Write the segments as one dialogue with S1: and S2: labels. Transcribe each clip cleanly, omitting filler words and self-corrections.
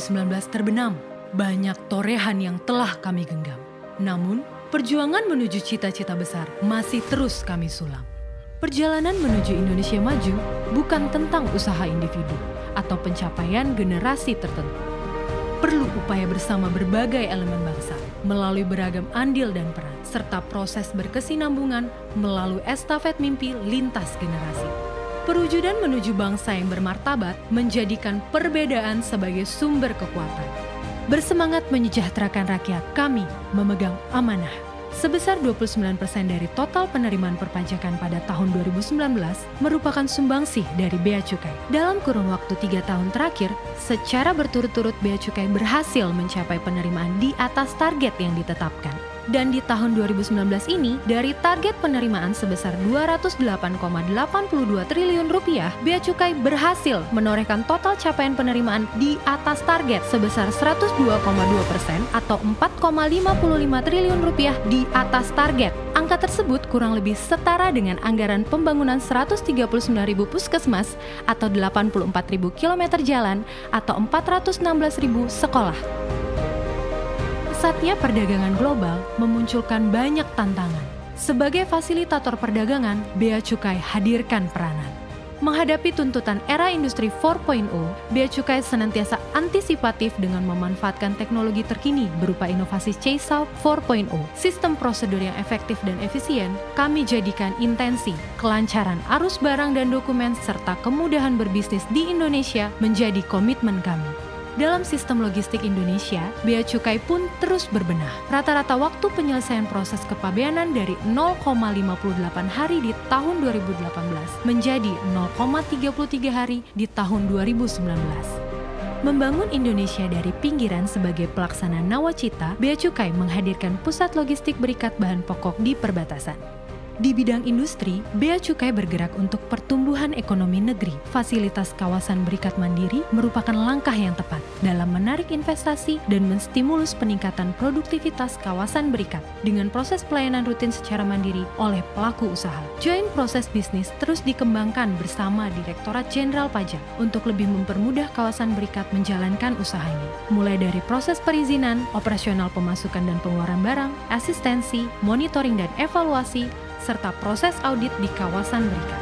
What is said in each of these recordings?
S1: 2019 terbenam, banyak torehan yang telah kami genggam. Namun, perjuangan menuju cita-cita besar masih terus kami sulam. Perjalanan menuju Indonesia maju bukan tentang usaha individu atau pencapaian generasi tertentu. Perlu upaya bersama berbagai elemen bangsa, melalui beragam andil dan peran, serta proses berkesinambungan melalui estafet mimpi lintas generasi. Perwujudan menuju bangsa yang bermartabat menjadikan perbedaan sebagai sumber kekuatan. Bersemangat menyejahterakan rakyat, kami memegang amanah. Sebesar 29% dari total penerimaan perpajakan pada tahun 2019 merupakan sumbangsih dari Bea Cukai. Dalam kurun waktu 3 tahun terakhir, secara berturut-turut Bea Cukai berhasil mencapai penerimaan di atas target yang ditetapkan. Dan di tahun 2019 ini, dari target penerimaan sebesar Rp208,82 triliun, Bea Cukai berhasil menorehkan total capaian penerimaan di atas target sebesar 102,2% atau Rp4,55 triliun di atas target. Angka tersebut kurang lebih setara dengan anggaran pembangunan 139.000 puskesmas atau 84.000 kilometer jalan atau 416.000 sekolah. Pesatnya perdagangan global memunculkan banyak tantangan. Sebagai fasilitator perdagangan, Bea Cukai hadirkan peranan. Menghadapi tuntutan era industri 4.0, Bea Cukai senantiasa antisipatif dengan memanfaatkan teknologi terkini berupa inovasi CSAUP 4.0. Sistem prosedur yang efektif dan efisien kami jadikan intensi, kelancaran arus barang dan dokumen, serta kemudahan berbisnis di Indonesia menjadi komitmen kami. Dalam sistem logistik Indonesia, Bea Cukai pun terus berbenah. Rata-rata waktu penyelesaian proses kepabeanan dari 0,58 hari di tahun 2018 menjadi 0,33 hari di tahun 2019. Membangun Indonesia dari pinggiran sebagai pelaksana nawacita, Bea Cukai menghadirkan pusat logistik berikat bahan pokok di perbatasan. Di bidang industri, Bea Cukai bergerak untuk pertumbuhan ekonomi negeri. Fasilitas kawasan berikat mandiri merupakan langkah yang tepat dalam menarik investasi dan menstimulus peningkatan produktivitas kawasan berikat dengan proses pelayanan rutin secara mandiri oleh pelaku usaha. Joint proses bisnis terus dikembangkan bersama Direktorat Jenderal Pajak untuk lebih mempermudah kawasan berikat menjalankan usahanya. Mulai dari proses perizinan, operasional pemasukan dan pengeluaran barang, asistensi, monitoring dan evaluasi, serta proses audit di kawasan berikat.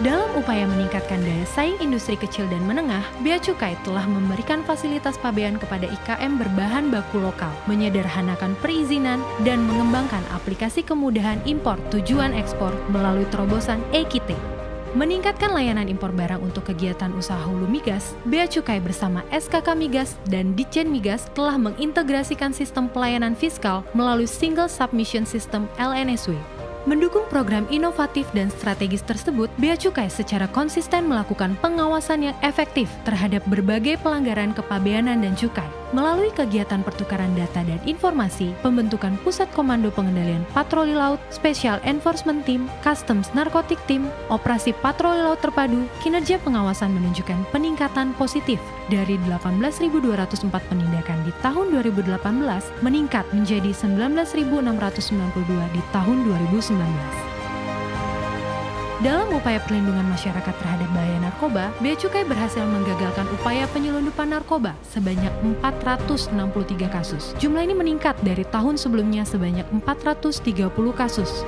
S1: Dalam upaya meningkatkan daya saing industri kecil dan menengah, Bea Cukai telah memberikan fasilitas pabean kepada IKM berbahan baku lokal, menyederhanakan perizinan, dan mengembangkan aplikasi kemudahan impor tujuan ekspor melalui terobosan e-Kite. Meningkatkan layanan impor barang untuk kegiatan usaha hulu migas, Bea Cukai bersama SKK Migas dan Ditjen Migas telah mengintegrasikan sistem pelayanan fiskal melalui Single Submission System (LNSW). Mendukung program inovatif dan strategis tersebut, Bea Cukai secara konsisten melakukan pengawasan yang efektif terhadap berbagai pelanggaran kepabeanan dan cukai. Melalui kegiatan pertukaran data dan informasi, pembentukan Pusat Komando Pengendalian Patroli Laut, Special Enforcement Team, Customs Narkotik Team, Operasi Patroli Laut Terpadu, kinerja pengawasan menunjukkan peningkatan positif dari 18.204 penindakan di tahun 2018 meningkat menjadi 19.692 di tahun 2019. Dalam upaya perlindungan masyarakat terhadap bahaya narkoba, Bea Cukai berhasil menggagalkan upaya penyelundupan narkoba sebanyak 463 kasus. Jumlah ini meningkat dari tahun sebelumnya sebanyak 430 kasus.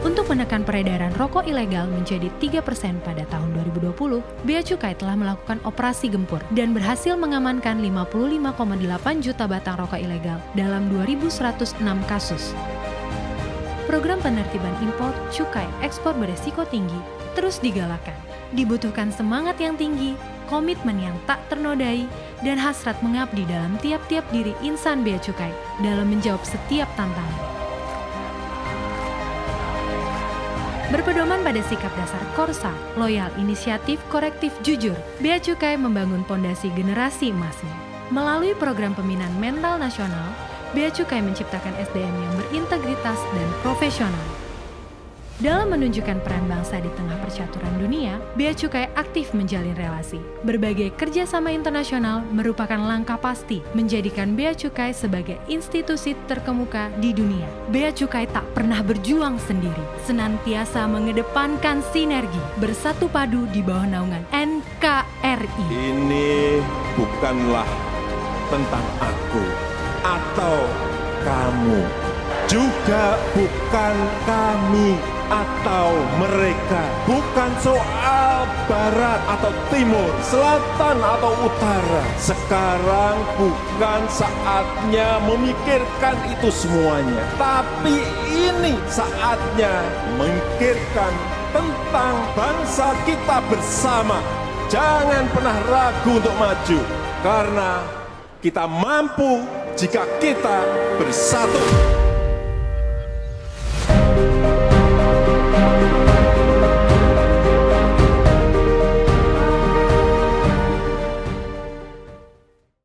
S1: Untuk menekan peredaran rokok ilegal menjadi 3% pada tahun 2020, Bea Cukai telah melakukan operasi gempur dan berhasil mengamankan 55,8 juta batang rokok ilegal dalam 2.106 kasus. Program penertiban impor, cukai, ekspor beresiko tinggi terus digalakan. Dibutuhkan semangat yang tinggi, komitmen yang tak ternodai, dan hasrat mengabdi dalam tiap-tiap diri insan Bea Cukai dalam menjawab setiap tantangan. Berpedoman pada sikap dasar Korsa, loyal, inisiatif, korektif, jujur, Bea Cukai membangun pondasi generasi emasnya. Melalui program pembinaan mental nasional, Bea Cukai menciptakan SDM yang berintegritas dan profesional. Dalam menunjukkan peran bangsa di tengah percaturan dunia, Bea Cukai aktif menjalin relasi. Berbagai kerjasama internasional merupakan langkah pasti menjadikan Bea Cukai sebagai institusi terkemuka di dunia. Bea Cukai tak pernah berjuang sendiri, senantiasa mengedepankan sinergi, bersatu padu di bawah naungan NKRI. RI.
S2: Ini bukanlah tentang aku atau kamu, juga bukan kami atau mereka, bukan soal barat atau timur, selatan atau utara. Sekarang bukan saatnya memikirkan itu semuanya, tapi ini saatnya memikirkan tentang bangsa kita bersama. Jangan pernah ragu untuk maju, karena kita mampu jika kita bersatu.